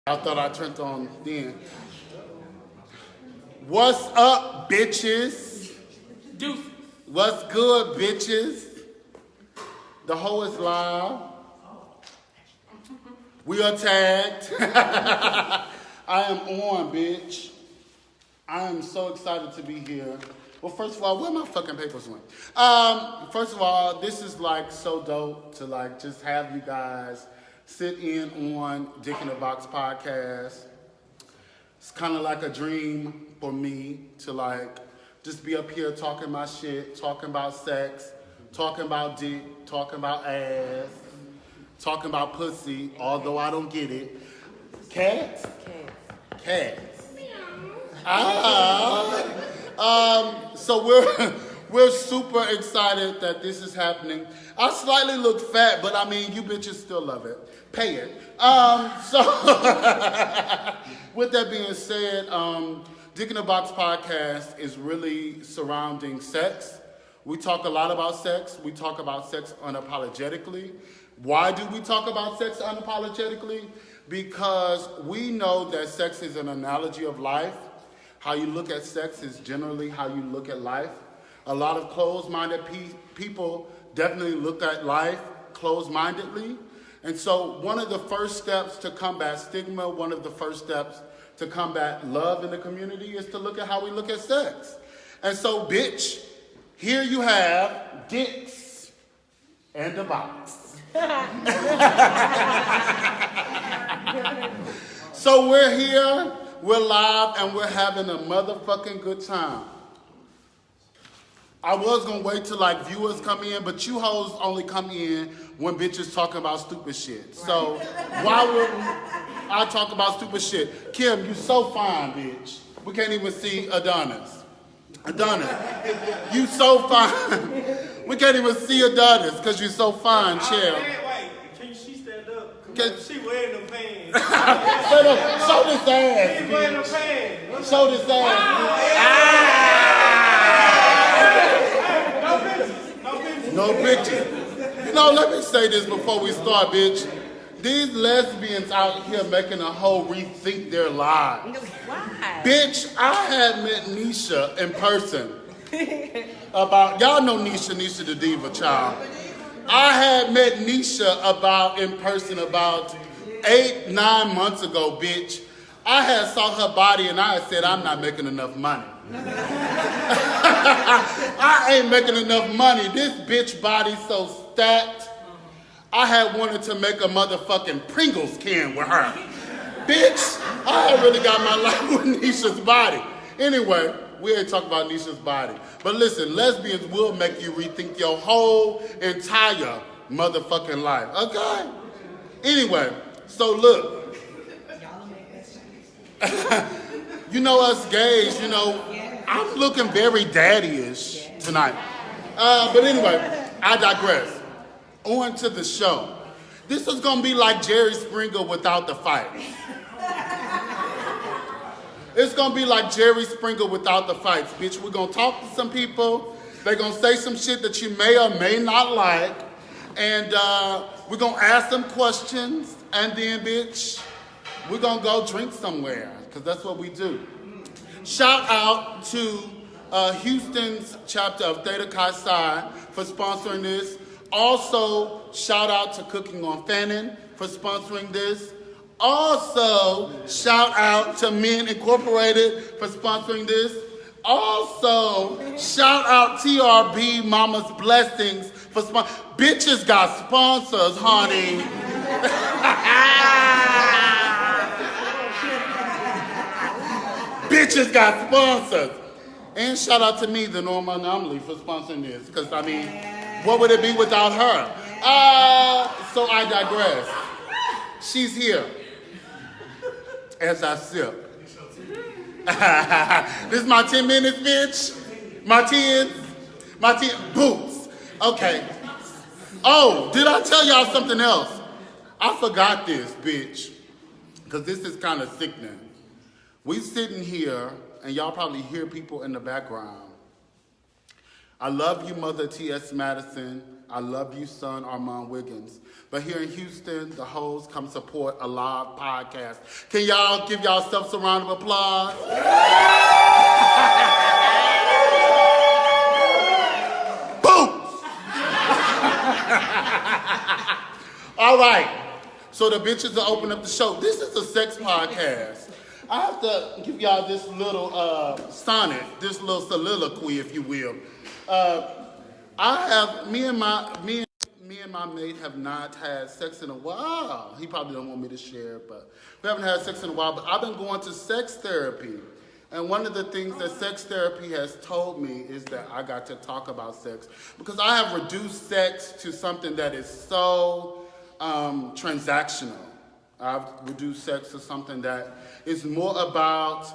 I thought I turned on then. What's up, bitches? Deuce. What's good, bitches? The hoe is live. We are tagged. I am on, bitch. I am so excited to be here. Well, first of all, where my fucking papers went? First of all, this is like so dope to like just have you guys sit in on Dick in the Box podcast. It's kind of like a dream for me to like just be up here talking my shit, talking about sex, talking about dick, talking about ass, talking about pussy, although I don't get it. Cats? Cats. So we're super excited that this is happening. I slightly look fat, but I mean, you bitches still love it. Pay it. So with that being said, Dick in the Box podcast is really surrounding sex. We talk a lot about sex. We talk about sex unapologetically. Why do we talk about sex unapologetically? Because we know that sex is an analogy of life. How you look at sex is generally how you look at life. A lot of closed-minded people definitely look at life closed-mindedly. And so one of the first steps to combat stigma, one of the first steps to combat love in the community is to look at how we look at sex. And so, bitch, here you have dicks and the box. So we're here, we're live, and we're having a motherfucking good time. I was gonna wait till like viewers come in, but you hoes only come in when bitches talking about stupid shit. So why would I talk about stupid shit? Kim, you so fine, bitch. We can't even see Adonis. Adonis, you so fine. We can't even see Adonis because you're so fine, chill. Wait, can she stand up? She wearing the pants. Show this ass, She wearing the bitch. pants. Show this ass. No pictures. You know, let me say this before we start, bitch. These lesbians out here making a whole rethink their lives. Why? Bitch, I had met Nisha in person about, y'all know Nisha the Diva child. I had met Nisha in person about 8-9 months ago, bitch. I had saw her body and I had said, I'm not making enough money. I ain't making enough money. This bitch body so stacked. I had wanted to make a motherfucking Pringles can with her. Bitch, I had really got my life with Nisha's body. Anyway, we ain't talking about Nisha's body. But listen, lesbians will make you rethink your whole entire motherfucking life, okay? Anyway, so look. You know us gays, you know, I'm looking very daddy-ish tonight. But anyway, I digress. On to the show. This is gonna be like Jerry Springer without the fights. It's gonna be like Jerry Springer without the fights, bitch. We're gonna talk to some people. They're gonna say some shit that you may or may not like. And we're gonna ask them questions. And then, bitch, we're gonna go drink somewhere, because that's what we do. Shout out to Houston's chapter of Theta Chi Psi for sponsoring this. Also, shout out to Cooking on Fannin for sponsoring this. Also, shout out to Men Incorporated for sponsoring this. Also, shout out TRB Mama's Blessings for sponsoring. Bitches got sponsors, honey. Bitches got sponsors. And shout out to me, the Norma Anomaly, for sponsoring this. Because, I mean, what would it be without her? So I digress. She's here. As I sip. This is my 10 minutes, bitch. My 10 boots. Okay. Oh, did I tell y'all something else? I forgot this, bitch. Because this is kind of sickening. We sitting here, and y'all probably hear people in the background. I love you, Mother T.S. Madison. I love you, son, Armand Wiggins. But here in Houston, the hoes come support a live podcast. Can y'all give yourselves a round of applause? Boom! All right. So the bitches will open up the show. This is a sex podcast. I have to give y'all this little sonnet, this little soliloquy, if you will. Me and my mate have not had sex in a while. He probably don't want me to share, but we haven't had sex in a while. But I've been going to sex therapy. And one of the things that sex therapy has told me is that I got to talk about sex. Because I have reduced sex to something that is so transactional. I've reduced sex to something that is more about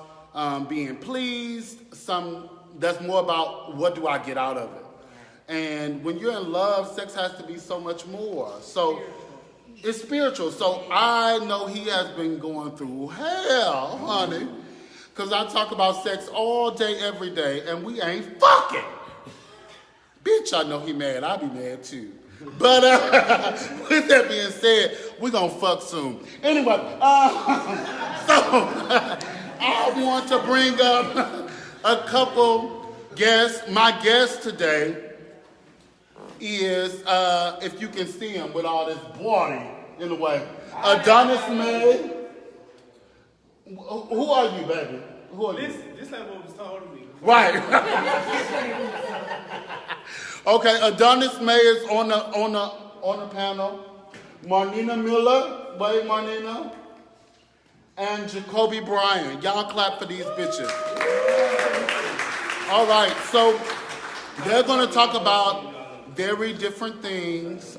being pleased, that's more about what do I get out of it. And when you're in love, sex has to be so much more. So it's spiritual. So I know he has been going through hell, honey, because I talk about sex all day, every day, and we ain't fucking. Bitch, I know he mad. I be mad too. But with that being said, we gonna fuck soon. Anyway, so I want to bring up a couple guests. My guest today is, if you can see him with all this body in the way, Adonis May. Who are you, baby? Who are you? This ain't what was told to me. Right. Okay, Adonis May is on the panel. Marnina Miller, wait, Marnina, and Jacoby Bryant. Y'all clap for these bitches. All right, so they're gonna talk about very different things.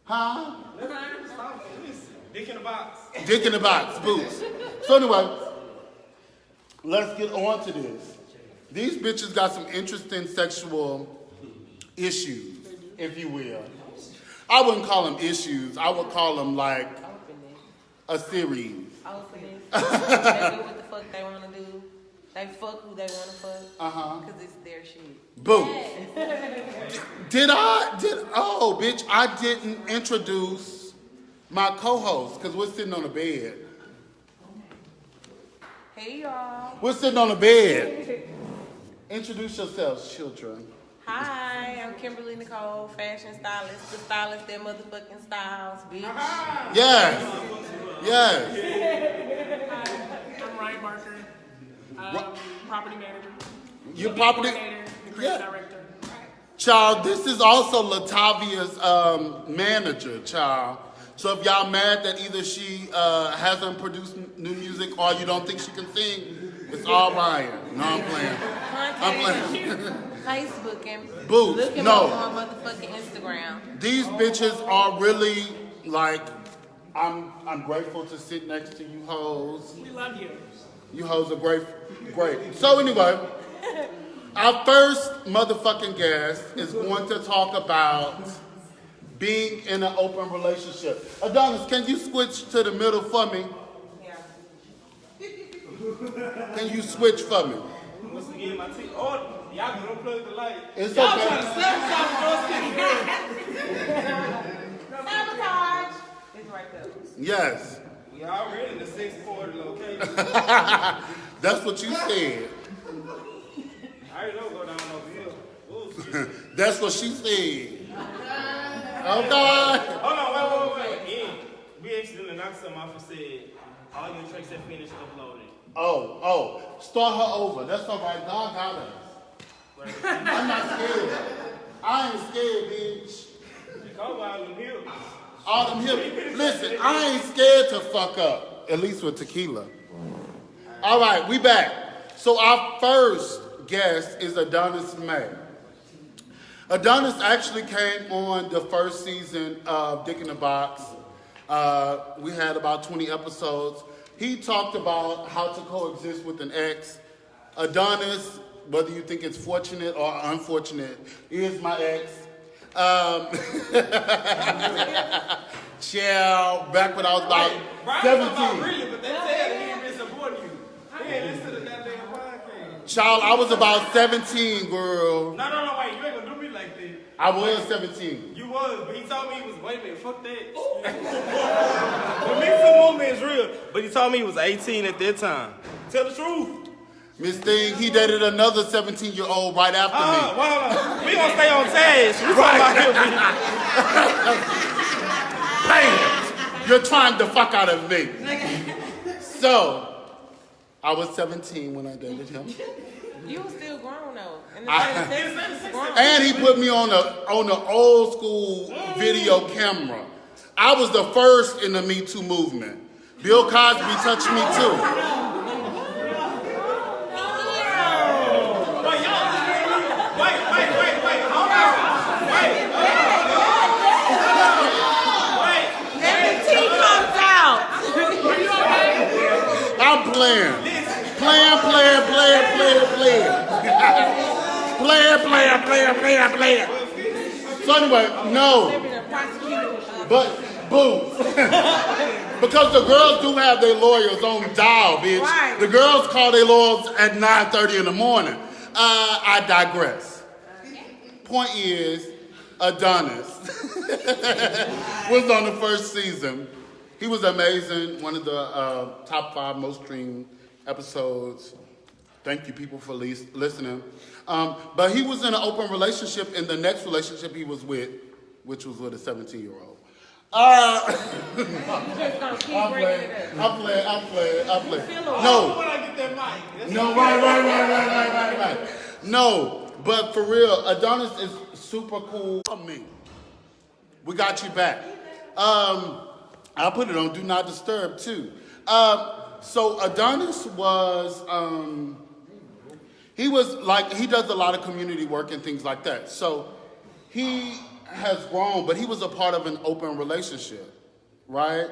Huh? Dick in the box. Dick in the box, boots. So anyway, let's get on to this. These bitches got some interesting sexual issues, if you will. I wouldn't call them issues. I would call them like a series. Openness. They do what the fuck they want to do. They fuck who they want to fuck. Because it's their shit. Boom. Oh, bitch, I didn't introduce my co-host because we're sitting on the bed. Hey, y'all. We're sitting on the bed. Introduce yourselves, children. Hi, I'm Kimberly Kne'cole, fashion stylist. The stylist that motherfucking styles, bitch. Yes. I'm Ryan Barker, property manager. You're property coordinator, and creative director. Child, this is also Latavia's manager, child. So if y'all mad that either she hasn't produced new music or you don't think she can sing, it's all Ryan. No, I'm playing. Facebook and Boots, look him no. up on motherfucking Instagram. These bitches are really like, I'm grateful to sit next to you hoes. We love you. You hoes are great. So anyway, our first motherfucking guest is going to talk about being in an open relationship. Adonis, can you switch to the middle for me? Yeah. Can you switch for me? What's to get my teeth? Oh, y'all can unplug the light. It's Y'all okay. trying to sell something Sabotage. It's right there. Yes. We already in the 640 location. That's what you said. I already know go down over here. Ooh, shit. That's what she said. Okay. Hold on, wait. Ian, we accidentally knocked something off and said, all your tracks have finished uploaded. Oh. Start her over. That's all right. God got us. I'm not scared. I ain't scared, bitch. Call all them hills. All them here. Listen, I ain't scared to fuck up. At least with tequila. All right, we back. So our first guest is Adonis May. Adonis actually came on the first season of Dick in the Box. We had about 20 episodes. He talked about how to coexist with an ex. Adonis, whether you think it's fortunate or unfortunate, is my ex. Child, back when I was about 17. Really, but they said he ain't been supporting you. He ain't listen to that damn podcast. Child, I was about 17, girl. No, wait, you ain't gonna do me like like that. I was 17. You was, but he told me he was, wait a minute, fuck that. The Me Too movement is real, but he told me he was 18 at that time. Tell the truth. Miss Thing, he dated another 17-year-old right after me. Well, we gonna stay on task. We talking about him. Bam! You're trying the fuck out of me. So, I was 17 when I dated him. You were still grown though. And And he put me on the old school video camera. I was the first in the Me Too movement. Bill Cosby touched me too. I'm playing. Player. So anyway, no. But, boo. Because the girls do have their lawyers on dial, bitch. Right. The girls call their lawyers at 9:30 in the morning. I digress. Point is, Adonis was on the first season. He was amazing. One of the top 5 most streamed episodes. Thank you, people, for listening. But he was in an open relationship in the next relationship he was with, which was with a 17-year-old. I'm playing. No. When I get that mic. No, right. No, but for real, Adonis is super cool. Me. We got you back. I'll put it on Do Not Disturb, too. So Adonis was, he does a lot of community work and things like that. So he has grown, but he was a part of an open relationship, right?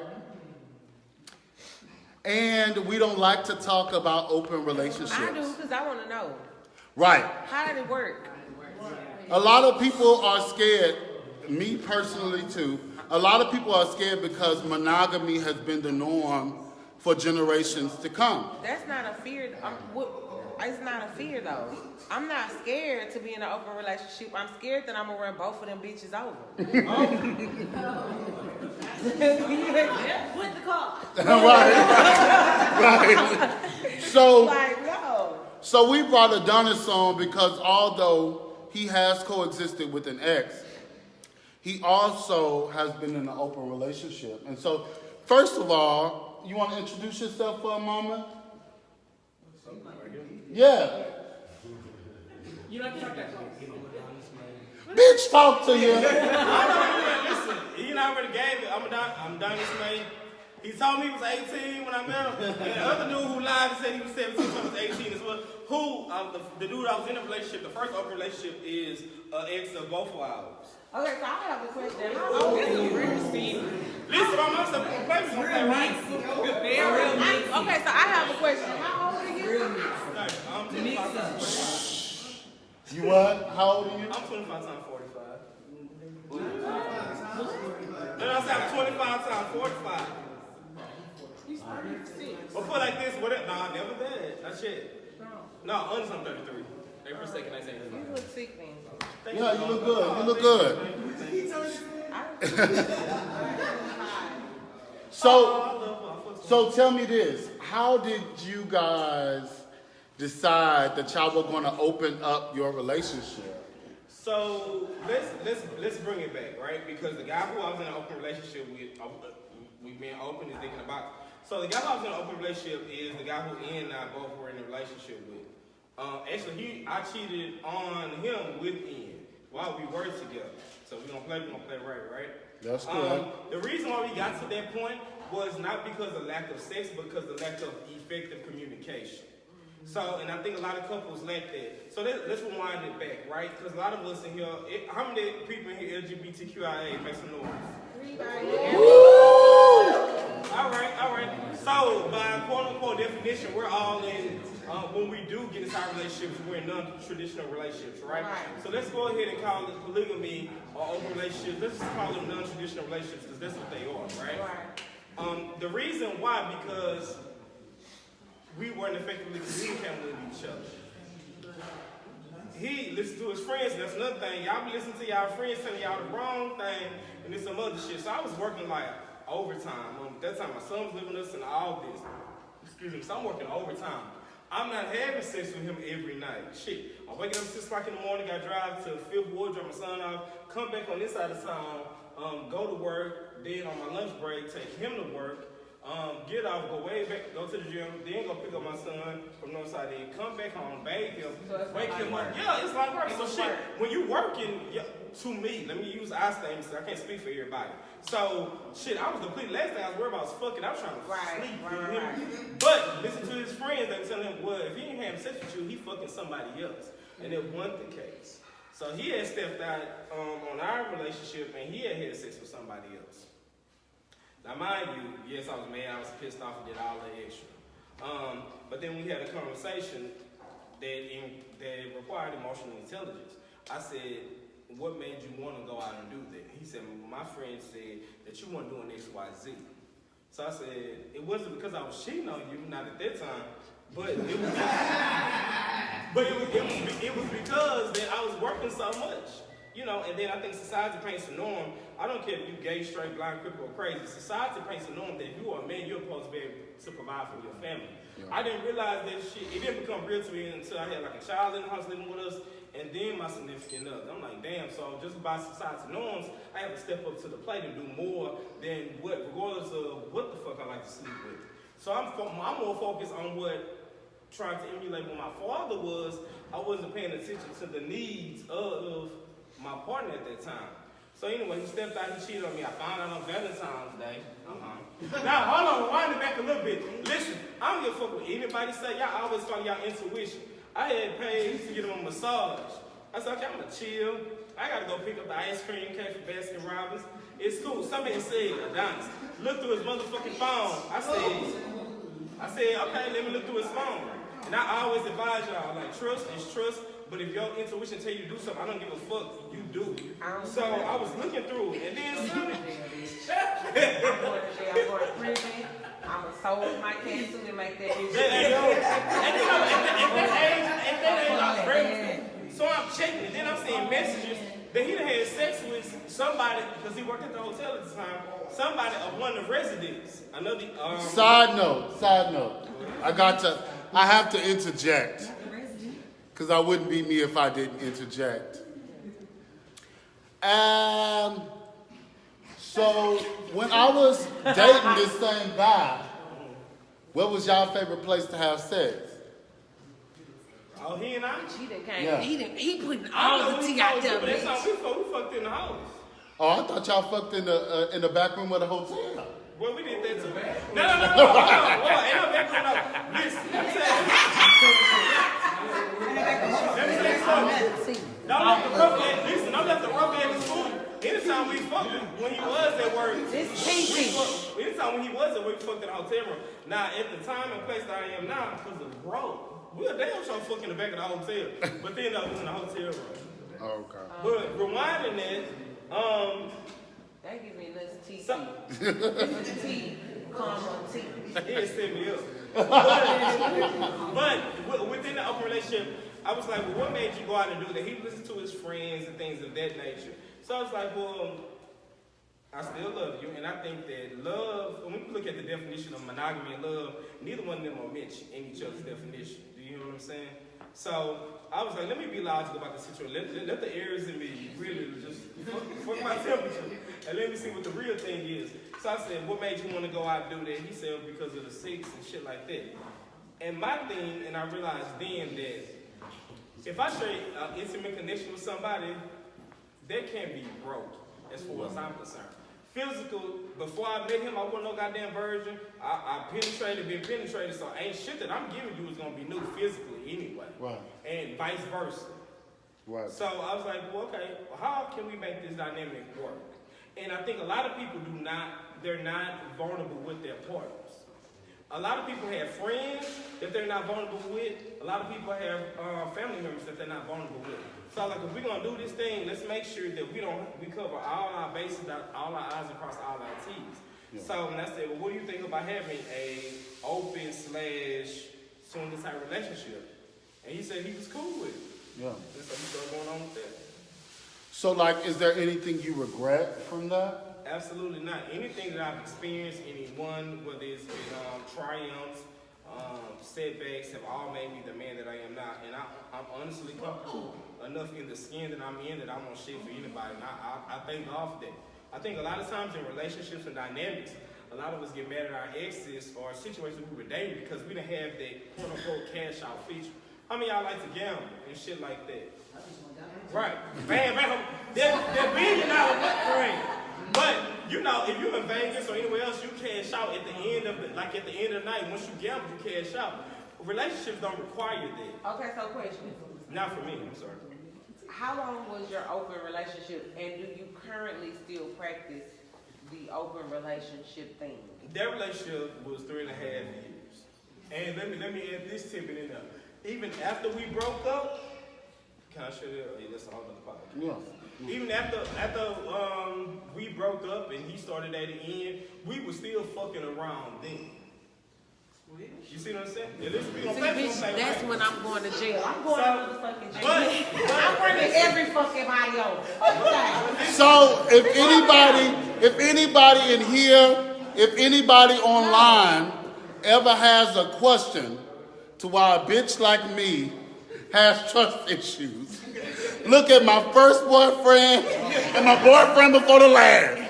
And we don't like to talk about open relationships. I do, because I want to know. Right. How did it work? A lot of people are scared, me personally too, a lot of people are scared because monogamy has been the norm for generations to come. That's not a fear. It's not a fear though. I'm not scared to be in an open relationship. I'm scared that I'm gonna run both of them bitches over. With the car. Right. So, Like, no. so we brought Adonis on because although he has coexisted with an ex, he also has been in an open relationship. And so, first of all, you want to introduce yourself for a moment? Yeah. You don't talk that close. Bitch, talk to you. Listen, he already gave it. I'm Adonis May. He told me he was 18 when I met him. And the other dude who lied and said he was 17 when he was 18 as well. The dude I was in a relationship, the first open relationship is an ex of both of ours. Okay, so I have a question. How old are you? Listen, I'm not saying we're going to play right. Okay, so I have a question. How old are you? I'm 25 times 45. You what? How old are you? I'm 25 times 45. Then I said I'm 25 times 45. But put like this, what? Nah, never bad. Not yet. No, honestly, I'm 33. Hey, for a second, I say You look sick then. Yeah, you look good. You look good. So tell me this. How did you guys decide that y'all were going to open up your relationship? So let's bring it back, right? Because the guy who I was in an open relationship with, we being open is thinking about. So the guy who I was in an open relationship is the guy who Ian and I both were in a relationship with. Actually, I cheated on him with Ian while we were together. So we're gonna play right? That's correct. The reason why we got to that point was not because of lack of sex, but because of lack of effective communication. So, and I think a lot of couples lack that. So let's rewind it back, right? Because a lot of us in here, how many people in here LGBTQIA make some noise? All right. So, by quote-unquote definition, we're all in, when we do get inside relationships, we're in non-traditional relationships, right? So let's go ahead and call it polygamy or open relationships. Let's just call them non-traditional relationships because that's what they are, right? The reason why, because we weren't effectively communicating with each other. he listened to his friends. That's another thing. Y'all be listening to y'all friends telling y'all the wrong thing and then some other shit. So I was working like overtime. At that time, my son was living with us and all this. Excuse me. So I'm working overtime. I'm not having sex with him every night. Shit. I'm waking up 6 o'clock in the morning, got to drive to 5th Ward, drop my son off, come back on this side of town, go to work, then on my lunch break, take him to work, get off, go way back, go to the gym, then go pick up my son from the other side, then come back home, bathe him, wake him up. Yeah, it's like work. So shit, when you working, to me, let me use our statements, I can't speak for everybody. So, shit, I was depleted. Last thing I was worried about was fucking. I was trying to sleep with him. But listen to his friends, they were telling him, well, if he ain't having sex with you, he fucking somebody else. And it wasn't the case. So he had stepped out on our relationship and he had sex with somebody else. Now, mind you, yes, I was mad, I was pissed off and did all the extra. But then we had a conversation that required emotional intelligence. I said, what made you want to go out and do that? He said, my friend said that you weren't doing X, Y, Z. So I said, it wasn't because I was cheating on you, not at that time, but it was, it was because that I was working so much. You know, and then I think society paints a norm. I don't care if you gay, straight, blind, cripple, or crazy. Society paints a norm that if you are a man, you're supposed to be able to provide for your family. Yeah. I didn't realize that shit. It didn't become real to me until I had like a child in the house living with us, and then my significant other. I'm like, damn. So just by society norms, I have to step up to the plate and do more than what, regardless of what the fuck I like to sleep with. So I'm more focused on trying to emulate what my father was. I wasn't paying attention to the needs of my partner at that time. So anyway, he stepped out, he cheated on me. I found out on Valentine's Day. Now, hold on, wind it back a little bit. Listen, I don't give a fuck what anybody say. Y'all always follow y'all intuition. I had paid to get him a massage. I said, okay, I'm gonna chill. I gotta go pick up the ice cream cake for Baskin Robbins. It's cool. Somebody said, Adonis, look through his motherfucking phone. I said, okay, let me look through his phone. And I always advise y'all, like, trust is trust. But if your intuition tell you to do something, I don't give a fuck. You do. So I was looking through, and then I'm going to prison. I'm going to sold my cat suit and make that bitch. At that age, I was pregnant. So I'm checking, and then I'm seeing messages that he done had sex with somebody, because he worked at the hotel at the time, somebody of one of the residents. Another, Side note. I have to interject. Because I wouldn't be me if I didn't interject. And so when I was dating this same guy, what was y'all favorite place to have sex? Oh, he and I? He putting all the tea out there. But that's how we fucked in the house. Oh, I thought y'all fucked in the back room of the hotel. Well, we did that too. No. Hold on. Ain't no back room, no. Listen, let me say Don't let the rough edges fool you. Anytime we fucked him, when he was at work, anytime when he was at work, we fucked in the hotel room. Now, at the time and place that I am now, because of broke, we a damn sure fucking in the back of the hotel. But then I was in the hotel room. Okay. But rewinding that, that gives me less tea. Tea. Calm on tea. It set me up. But within the open relationship, I was like, well, what made you go out and do that? He listened to his friends and things of that nature. So I was like, well, I still love you. And I think that love, when we look at the definition of monogamy and love, neither one of them are mentioned in each other's definition. Do you hear what I'm saying? So I was like, let me be logical about the situation. Let the Aries in me really just fuck my temperature. And let me see what the real thing is. So I said, what made you want to go out and do that? He said, because of the sex and shit like that. And my thing, and I realized then that if I share an intimate connection with somebody, that can't be broke as far as I'm concerned. Physical, before I met him, I wasn't no goddamn virgin. I been penetrated, so ain't shit that I'm giving you is going to be new physically anyway. Right. And vice versa. Right. So I was like, well, okay, how can we make this dynamic work? And I think a lot of people they're not vulnerable with their partners. A lot of people have friends that they're not vulnerable with. A lot of people have family members that they're not vulnerable with. So like, if we're gonna do this thing, let's make sure that we cover all our bases, all our I's across all our T's. Yeah. So when I said, well, what do you think about having a open / swinger type relationship? And he said he was cool with it. Yeah. And so we started going on with that. So, like, is there anything you regret from that? Absolutely not. Anything that I've experienced, anyone, whether it's been triumphs, setbacks, have all made me the man that I am now. And I'm honestly comfortable enough in the skin that I'm in that I won't shit for anybody. And I thank God for that. I think a lot of times in relationships and dynamics, a lot of us get mad at our exes or situations we were dating because we didn't have that quote-unquote cash out feature. How many of y'all like to gamble and shit like that? Right. Bam, bam. They're $1 billion ring. But, you know, if you're in Vegas or anywhere else, you cash out at the end of the night. Once you gamble, you cash out. Relationships don't require that. Okay, so question. Not for me, I'm sorry. How long was your open relationship, and do you currently still practice the open relationship thing? That relationship was 3.5 years. And let me add this tidbit in there. Even after we broke up, can I share that? Yeah, that's all in the podcast. Yeah. Even after we broke up and he started at the end, we were still fucking around then. You see what I'm saying? Yeah, listen, we gonna Bitch, that's when I'm going to jail. I'm going to motherfucking jail. But I'm bringing every fucking body over. So, if anybody in here, if anybody online ever has a question to why a bitch like me has trust issues, look at my first boyfriend and my boyfriend before the last.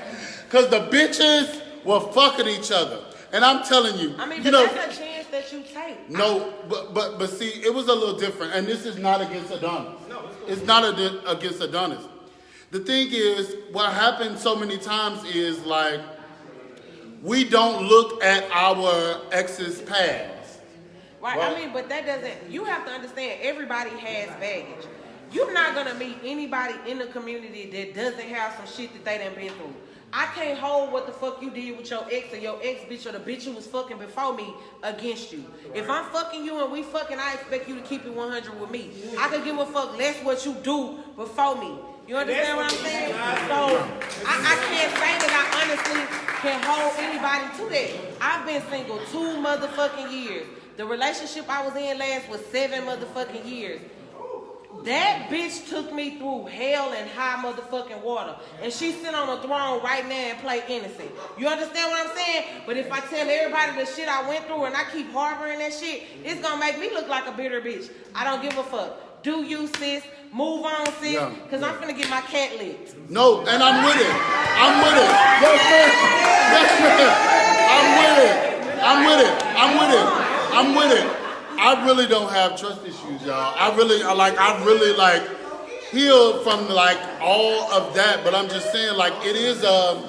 Because the bitches were fucking each other. And I'm telling you, I mean, you but know, that's a chance that you take. no, but see, it was a little different. And this is not against Adonis. No, it's not against Adonis. The thing is, what happens so many times is like, we don't look at our ex's past. Right, I mean, but that doesn't, you have to understand, everybody has baggage. You're not going to meet anybody in the community that doesn't have some shit that they done been through. I can't hold what the fuck you did with your ex or your ex bitch or the bitch who was fucking before me against you. If I'm fucking you and we fucking, I expect you to keep it 100 with me. I could give a fuck less what you do before me. You understand what I'm saying? So I can't say that I honestly can hold anybody to that. I've been single 2 motherfucking years. The relationship I was in last was 7 motherfucking years. That bitch took me through hell and high motherfucking water. And she's sitting on a throne right now and play innocent. You understand what I'm saying? But if I tell everybody the shit I went through and I keep harboring that shit, it's gonna make me look like a bitter bitch. I don't give a fuck. Do you, sis? Move on, sis. Because I'm finna get my cat licked. No, and I'm with it. I'm with it. I'm with it. I'm with it. I'm with it. I really don't have trust issues, y'all. I really healed from like all of that, but I'm just saying like it is a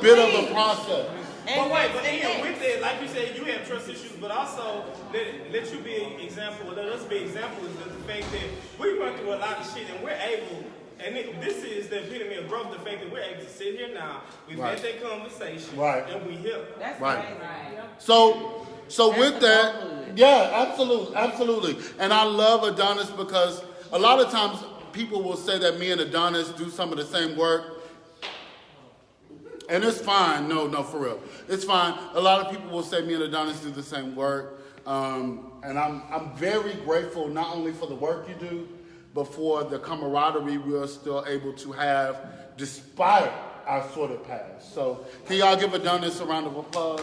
bit of a process. But wait, but Ian, with that, like you said, you have trust issues, but also let you be an example, let us be an example is the fact that we went through a lot of shit and we're able, and this is the epitome of growth, the fact that we're able to sit here now, we've had that conversation, and we here. That's right. Right. So with that, yeah, absolutely. And I love Adonis because a lot of times people will say that me and Adonis do some of the same work. And it's fine. No, for real. It's fine. A lot of people will say me and Adonis do the same work. And I'm very grateful not only for the work you do, but for the camaraderie we are still able to have despite our sort of past. So can y'all give Adonis a round of applause?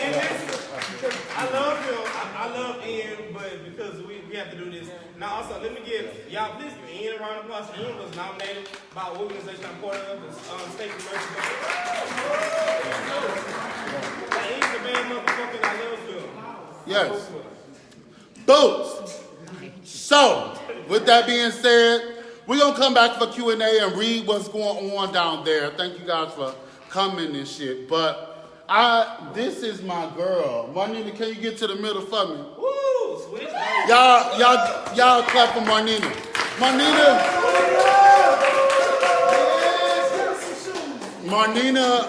And that's, I love him. I love Ian, but because we have to do this. Now also, let me give y'all this Ian a round of applause. Ian was nominated by an organization I'm part of, the State Commercial. Ian's the man motherfucker. I love him. Yes. Boots. So, with that being said, we're going to come back for Q&A and read what's going on down there. Thank you guys for coming and shit. But this is my girl. Marnina, can you get to the middle for me? Woo! Switch. Y'all clap for Marnina. Marnina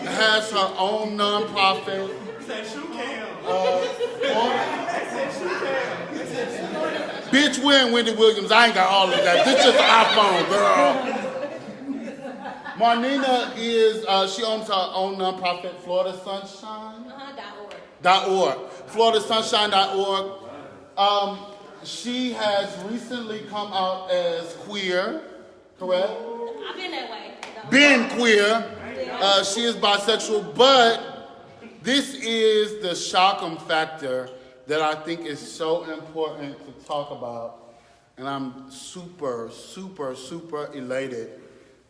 has her own nonprofit. Bitch, we're in Wendy Williams. I ain't got all of that. This just an iPhone, girl. Marnina is, she owns her own nonprofit, Florida Sunshine. FloridaSunshine.org. She has recently come out as queer, correct? I've been that way. Been queer. She is bisexual, but this is the shock factor that I think is so important to talk about. And I'm super, super, super elated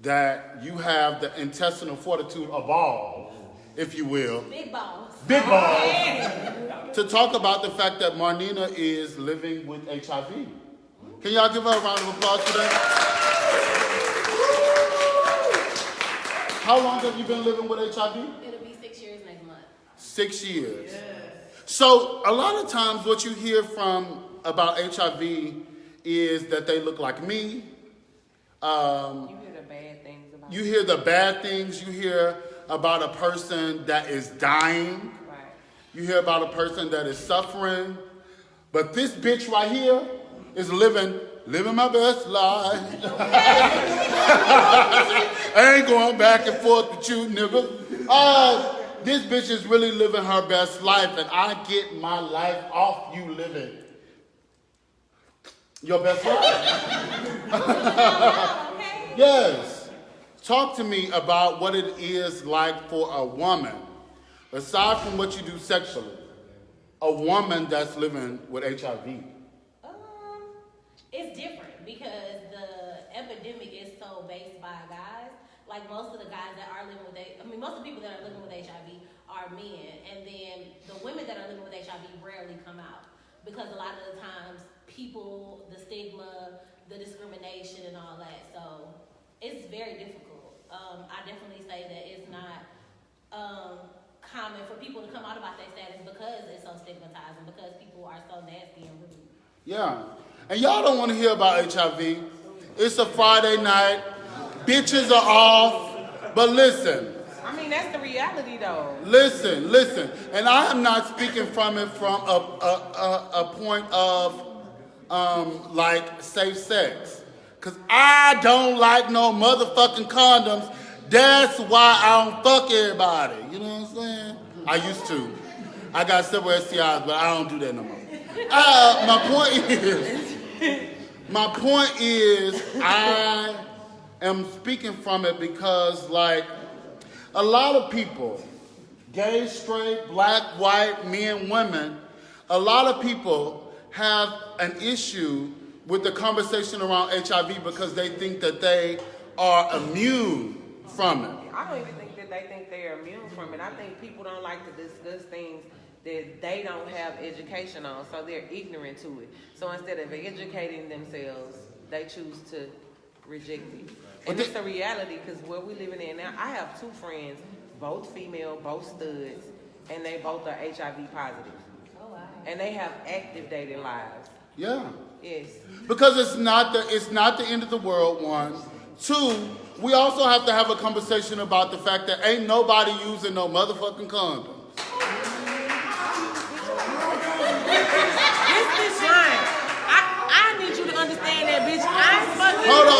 that you have the intestinal fortitude of balls, if you will. Big balls. Big balls. To talk about the fact that Marnina is living with HIV. Can y'all give her a round of applause for that? How long have you been living with HIV? It'll be 6 years next month. 6 years. Yes. So a lot of times what you hear about HIV is that they look like me. You hear the bad things about You hear the bad things. You hear about a person that is dying. Right. You hear about a person that is suffering. But this bitch right here is living my best life. I ain't going back and forth with you, nigga. This bitch is really living her best life, and I get my life off you living your best life. Yes. Talk to me about what it is like for a woman, aside from what you do sexually, a woman that's living with HIV. It's different because the epidemic is so based by guys. Like most of the guys that are living with most of the people that are living with HIV are men, and then the women that are living with HIV rarely come out because a lot of the times people, the stigma, the discrimination, and all that. So it's very difficult. I definitely say that it's not common for people to come out about their status because it's so stigmatizing, because people are so nasty and rude. Yeah. And y'all don't want to hear about HIV. It's a Friday night. Bitches are off. But listen. I mean, that's the reality, though. Listen. And I am not speaking from it from a point of, like, safe sex. Because I don't like no motherfucking condoms. That's why I don't fuck everybody. You know what I'm saying? I used to. I got several STIs, but I don't do that no more. My point is, I am speaking from it because, like, a lot of people, gay, straight, black, white, men, women, a lot of people have an issue with the conversation around HIV because they think that they are immune from it. I don't even think that they think they're immune from it. I think people don't like to discuss things that they don't have education on, so they're ignorant to it. So instead of educating themselves, they choose to reject it. And it's a reality, because where we're living in now, I have 2 friends, both female, both studs, and they both are HIV positive. Oh, wow. And they have active dating lives. Yeah. Yes. Because it's not the end of the world, one. 2, we also have to have a conversation about the fact that ain't nobody using no motherfucking condoms. This line. I need you to understand that, bitch. I'm fucking. Hold on.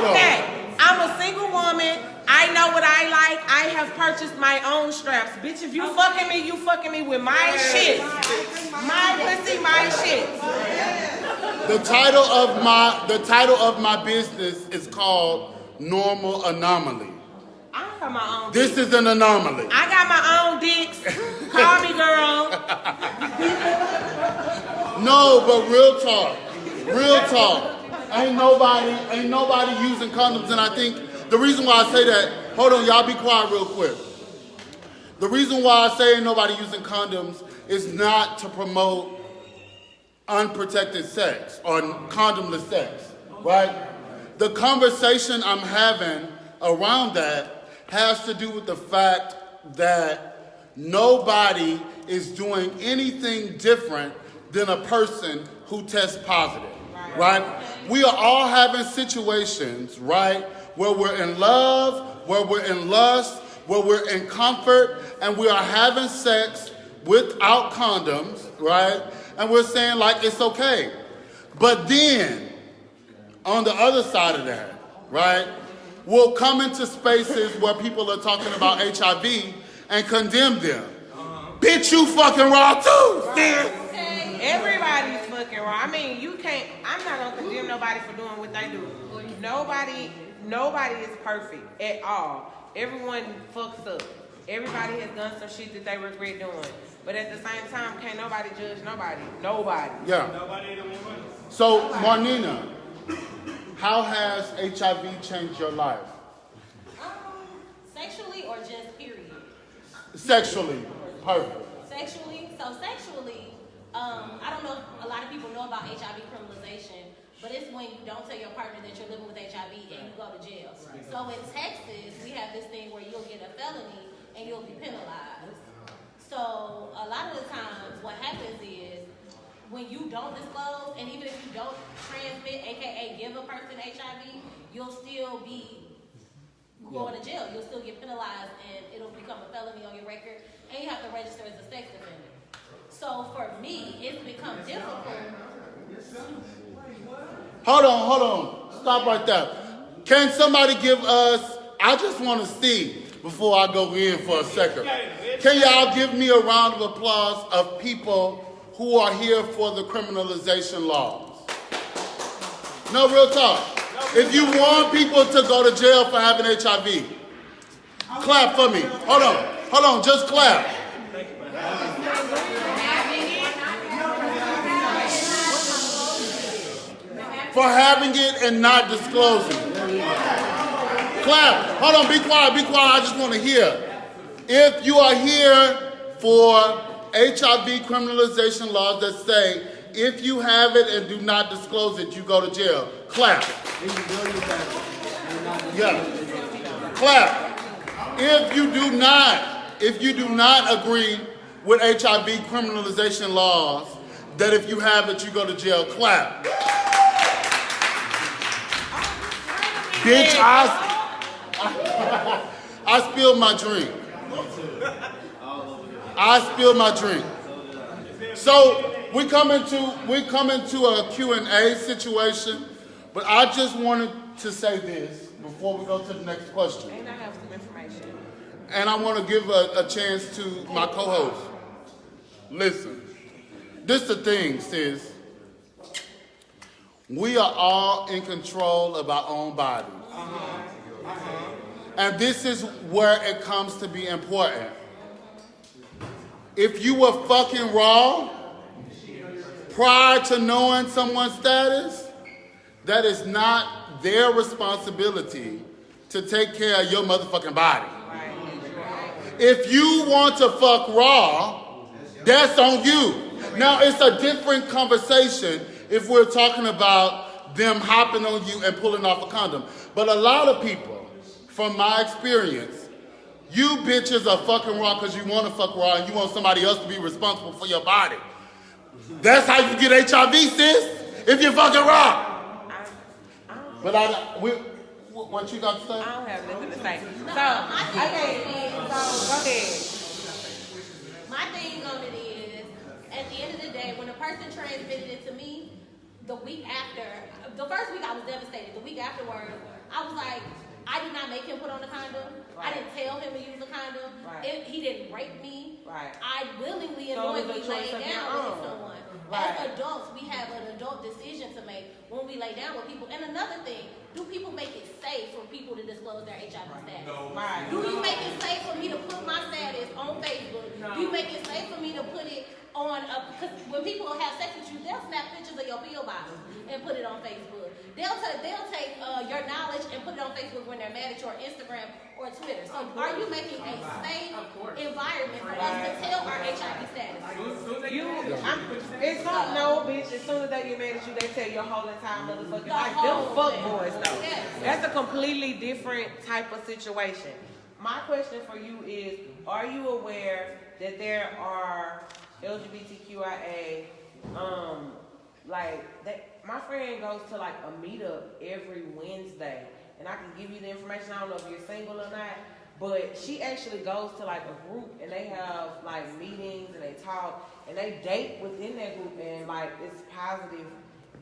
Fuck that. I'm a single woman. I know what I like. I have purchased my own straps. Bitch, if you fucking me, you fucking me with my shit. My pussy, my shit. The title of my business is called Normal Anomaly. I got my own This dicks. is an anomaly. I got my own dicks. Call me girl. No, but real talk. Ain't nobody using condoms, and I think the reason why I say that, hold on, y'all be quiet real quick. The reason why I say ain't nobody using condoms is not to promote unprotected sex or condomless sex, right? The conversation I'm having around that has to do with the fact that nobody is doing anything different than a person who tests positive, right? We are all having situations, right, where we're in love, where we're in lust, where we're in comfort, and we are having sex without condoms, right? And we're saying, like, it's okay. But then, on the other side of that, right, we'll come into spaces where people are talking about HIV and condemn them. Bitch, you fucking raw too, sis. Okay. Everybody's fucking wrong. I mean, you can't. I'm not gonna condemn nobody for doing what they do. Nobody is perfect at all. Everyone fucks up. Everybody has done some shit that they regret doing. But at the same time, can't nobody judge nobody. Nobody. Yeah. Nobody don't want money. So, Marnina, how has HIV changed your life? Sexually or just period? Sexually. Perfect. Sexually, I don't know if a lot of people know about HIV criminalization, but it's when you don't tell your partner that you're living with HIV and you go to jail. So in Texas, we have this thing where you'll get a felony and you'll be penalized. So a lot of the times what happens is when you don't disclose, and even if you don't transmit, aka give a person HIV, you'll still be going to jail. You'll still get penalized and it'll become a felony on your record and you have to register as a sex offender. So for me, it's become difficult. Hold on. Stop right there. Can somebody give us, I just want to see before I go in for a second. Can y'all give me a round of applause of people who are here for the criminalization laws? No, real talk. If you want people to go to jail for having HIV, clap for me. Hold on, just clap. For having it and not disclosing. Clap. Hold on, be quiet. I just want to hear. If you are here for HIV criminalization laws that say if you have it and do not disclose it, you go to jail. Clap. Yeah. Clap. If you do not agree with HIV criminalization laws, that if you have it, you go to jail, clap. Bitch, I spilled my drink. So we come into a Q&A situation, but I just wanted to say this before we go to the next question. And I have some information. And I want to give a chance to my co-host. Listen, this is the thing, sis. We are all in control of our own bodies. And this is where it comes to be important. If you were fucking raw prior to knowing someone's status, that is not their responsibility to take care of your motherfucking body. If you want to fuck raw, that's on you. Now, it's a different conversation if we're talking about them hopping on you and pulling off a condom. But a lot of people, from my experience, you bitches are fucking raw because you want to fuck raw and you want somebody else to be responsible for your body. That's how you get HIV, sis, if you're fucking raw. But what you got to say? I don't have nothing to say. No, So, okay, so go ahead. My thing on it is, at the end of the day, when a person transmitted it to me, the week after, the first week I was devastated. The week afterwards, I was like, I did not make him put on a condom. Right. I didn't tell him to use a condom. Right. He didn't rape me. Right. I willingly and So it was knowingly a choice laid of down your with own. someone. Right. As adults, we have an adult decision to make when we lay down with people. And another thing, do people make it safe for people to disclose their HIV status? No. Right. Do you make it safe for me to put my status on Facebook? No. Do you make it safe for me to put it on, because when people have sex with you, they'll snap pictures of your pill bottles and put it on Facebook. They'll take your knowledge and put it on Facebook when they're mad at you, or Instagram or Twitter. So are you making a safe environment for us to tell our HIV status? It's not no, bitch. As soon as they get mad at you, they tell your whole entire motherfucking life. Them whole fuck thing. boys, though. Yes. That's a completely different type of situation. My question for you is, are you aware that there are LGBTQIA, my friend goes to like a meetup every Wednesday, and I can give you the information. I don't know if you're single or not, but she actually goes to like a group and they have like meetings and they talk and they date within that group, and like it's positive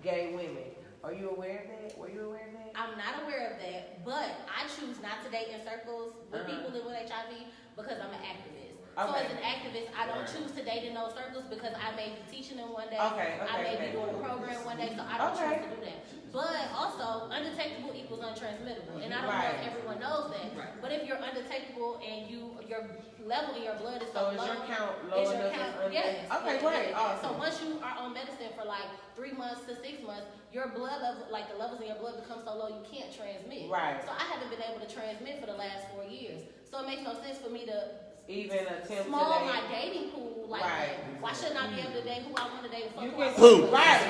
gay women. Are you aware of that? Were you aware of that? I'm not aware of that, but I choose not to date in circles with people living with HIV because I'm an activist. So as an activist, I don't choose to date in those circles because I may be teaching them one day. I may be doing a program one day, so I don't choose to do that. But also, undetectable equals untransmittable. And I don't know if everyone knows that. But if you're undetectable and your level in your blood is so is low, your count low enough? yes. Okay, great. Awesome. So once you are on medicine for like 3 months to 6 months, your blood level, like the levels in your blood become so low you can't transmit. Right. So I haven't been able to transmit for the last 4 years. So it makes no sense for me to even attempt small to my dating pool like that. Why shouldn't I be able to date who I want to date? Who? Right.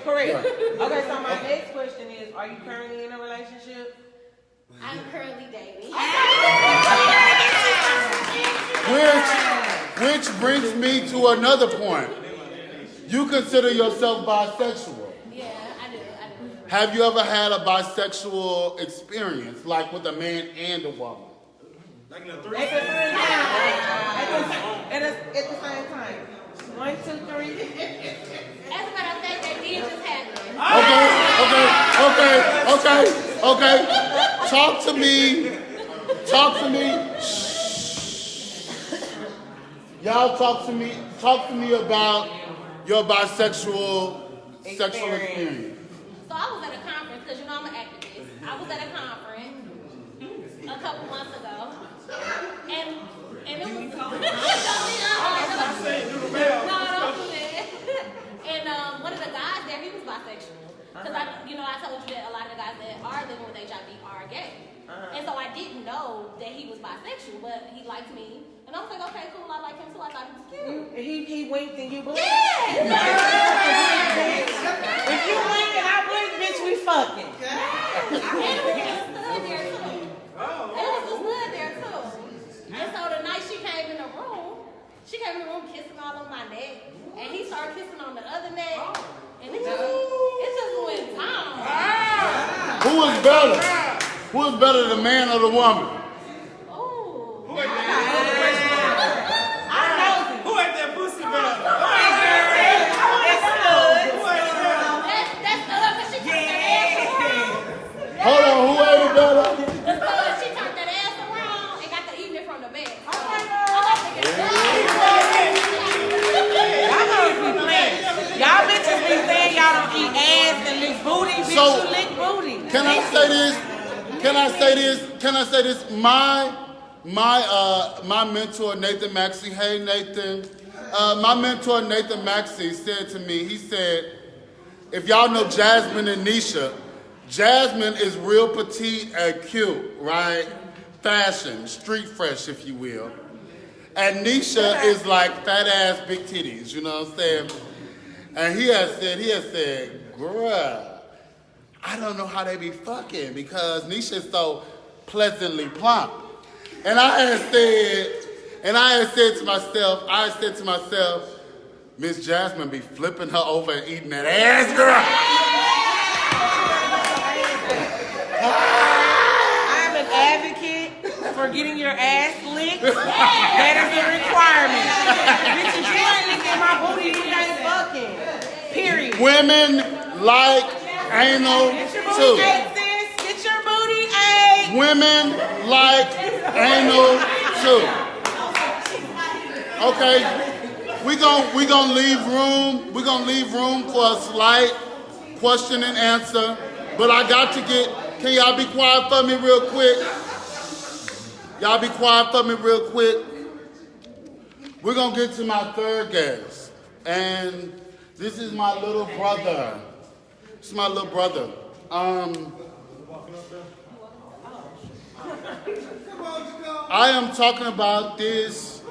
Correct. Okay, so my next question is: are you currently in a relationship? I'm currently dating. Which brings me to another point. You consider yourself bisexual. Yeah, I do. Have you ever had a bisexual experience, like with a man and a woman? Like in a 3? At the same time. 1, 2, 3. As a matter of fact, that did just happen. Okay. Talk to me. Y'all talk to me about your bisexual sexual experience. So I was at a conference, because you know I'm an activist. I was at a conference a couple months ago. And it was no, don't do that. And one of the guys there, he was bisexual. Because I told you that a lot of the guys that are living with HIV are gay. And so I didn't know that he was bisexual, but he liked me. And I was like, okay, cool, I like him too. I thought he was cute. He winked and you blinked? Yes! If you blink and I blink, bitch, we fucking. And it was a stud there too. And so the night she came in the room kissing all on my neck. And he started kissing on the other neck. And it just went down. Who is better? Who is better, the man or the woman? Ooh. Who ate that pussy better? That's good, because she turned that ass around. Hold on, who ate it better? The stud, she turned that ass around and got to eating it from the back. Y'all bitches be saying y'all don't eat ass and lick booty. Bitch, So, you lick booty. Can I say this? My mentor Nathan Maxey. Hey Nathan. My mentor Nathan Maxey said to me. He said, if y'all know Jasmine and Nisha, Jasmine is real petite and cute, right? Fashion, street fresh, if you will. And Nisha is like fat ass, big titties. You know what I'm saying? And he has said, bruh, I don't know how they be fucking because Nisha is so pleasantly plump. And I had said to myself, Miss Jasmine be flipping her over and eating that ass, girl. I'm an advocate for getting your ass licked. That is a requirement. Bitch, if you ain't licking my booty, you ain't fucking. Period. Women like anal too. Get your booty ate. Women like anal too. Okay, we gonna leave room for a slight question and answer. But I got to can y'all be quiet for me real quick? Y'all be quiet for me real quick. We're gonna get to my third guest. And this is my little brother. This is my little brother. I am talking about this.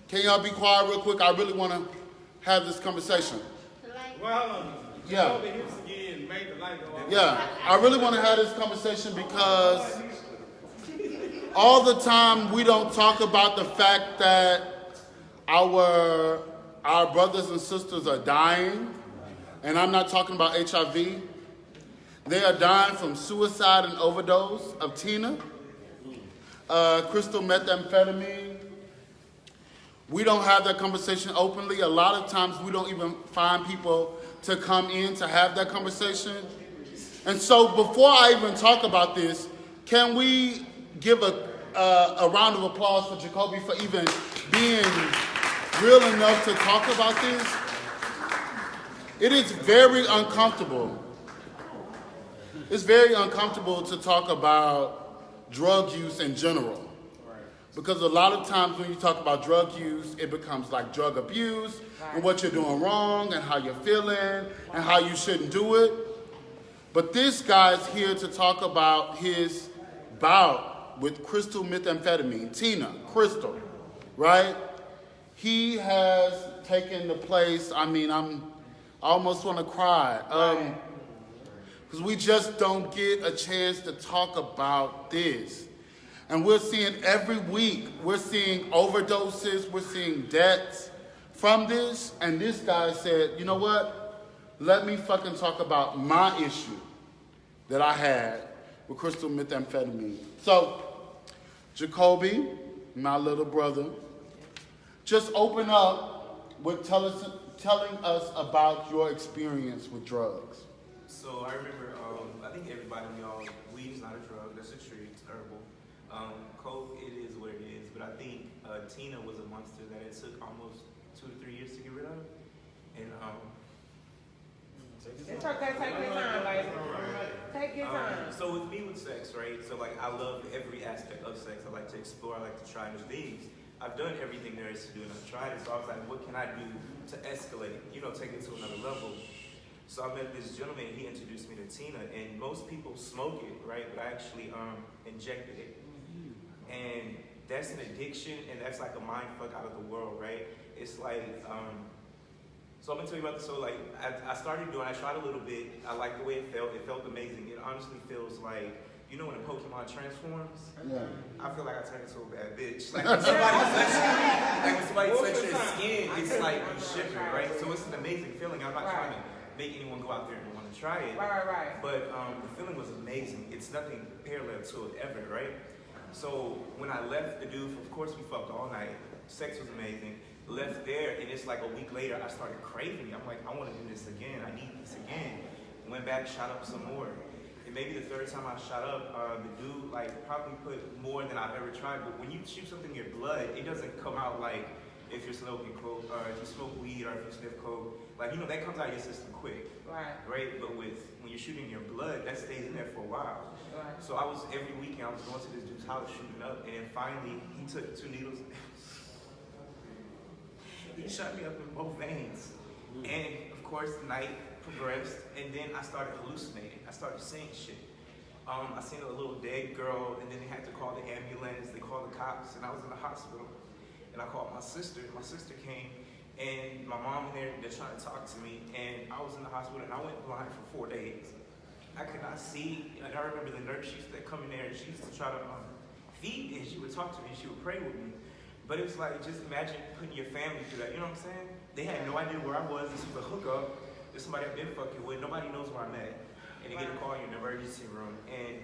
Can y'all be quiet real quick? I really want to have this conversation. Yeah. Yeah, I really want to have this conversation because all the time we don't talk about the fact that our brothers and sisters are dying, and I'm not talking about HIV. They are dying from suicide and overdose of Tina, crystal methamphetamine. We don't have that conversation openly. A lot of times we don't even find people to come in to have that conversation. And so before I even talk about this, can we give a round of applause for Jacoby for even being real enough to talk about this, it is very uncomfortable. It's very uncomfortable to talk about drug use in general. Because a lot of times when you talk about drug use, it becomes like drug abuse and what you're doing wrong and how you're feeling and how you shouldn't do it. But this guy's here to talk about his bout with crystal methamphetamine, Crystal, right? He has taken the place, I almost want to cry. Because we just don't get a chance to talk about this. And we're seeing every week, we're seeing overdoses, we're seeing deaths from this. And this guy said, you know what? Let me fucking talk about my issue that I had with crystal methamphetamine. So, Jacoby, my little brother, just open up with telling us about your experience with drugs. So I remember, I think everybody knows weed is not a drug, that's a tree, it's herbal. Coke, it is what it is, but I think Tina was a monster that it took almost 2 to 3 years to get rid of. And It's okay, take your time, baby. Take your time. So with me with sex, right? So like I love every aspect of sex. I like to explore, I like to try new things. I've done everything there is to do and I've tried it. So I was like, what can I do to escalate, take it to another level? So I met this gentleman, he introduced me to Tina, and most people smoke it, right? But I actually injected it. And that's an addiction, and that's like a mind fuck out of the world, right? It's like, so I'm gonna tell you about this. So like, I tried a little bit. I liked the way it felt amazing. It honestly feels like, when a Pokemon transforms? Yeah. I feel like I turned into a bad bitch. Like when somebody touches your skin, it's like you shiver, right? So it's an amazing feeling. I'm not trying to make anyone go out there and want to try it. Right. But the feeling was amazing. It's nothing parallel to it ever, right? So when I left the dude, of course we fucked all night. Sex was amazing. Left there, and it's like a week later, I started craving it. I'm like, I want to do this again. I need this again. Went back, shot up some more. And maybe the third time I shot up, the dude probably put more than I've ever tried. But when you shoot something in your blood, it doesn't come out like if you're smoking coke, or if you smoke weed, or if you sniff coke. That comes out of your system quick. Right? But when you're shooting your blood, that stays in there for a while. Right. So every weekend I was going to this dude's house shooting up, and then finally he took 2 needles. He shot me up in both veins. And of course the night progressed, and then I started hallucinating. I started seeing shit. I seen a little dead girl, and then they had to call the ambulance, they called the cops, and I was in the hospital. And I called my sister. My sister came, and my mom and they're trying to talk to me, and I was in the hospital, and I went blind for 4 days. I could not see, and I remember the nurse, she used to come in there, and she used to try to feed me, and she would talk to me, and she would pray with me. But it was like, just imagine putting your family through that, you know what I'm saying? They had no idea where I was. This was a hookup. This is somebody I've been fucking with. Nobody knows where I'm at. And they get a call in the emergency room. And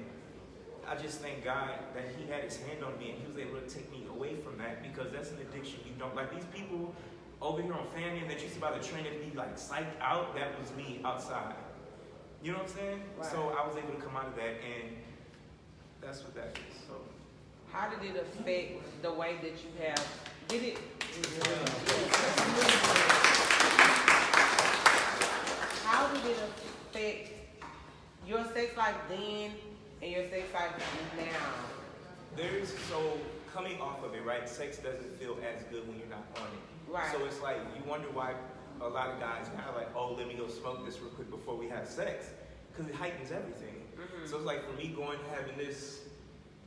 I just thank God that he had his hand on me and he was able to take me away from that, because that's an addiction you don't, like these people over here on Fanny that used to buy the train and be like psyched out, that was me outside. You know what I'm saying? Right. So I was able to come out of that, and that's what that is. So. How did it affect the way that you have? Did it? How did it affect your sex life then and your sex life now? So coming off of it, right? Sex doesn't feel as good when you're not on it. Right. So it's like you wonder why a lot of guys kind of like, oh, let me go smoke this real quick before we have sex, because it heightens everything. Mm-hmm. So it's like for me going having this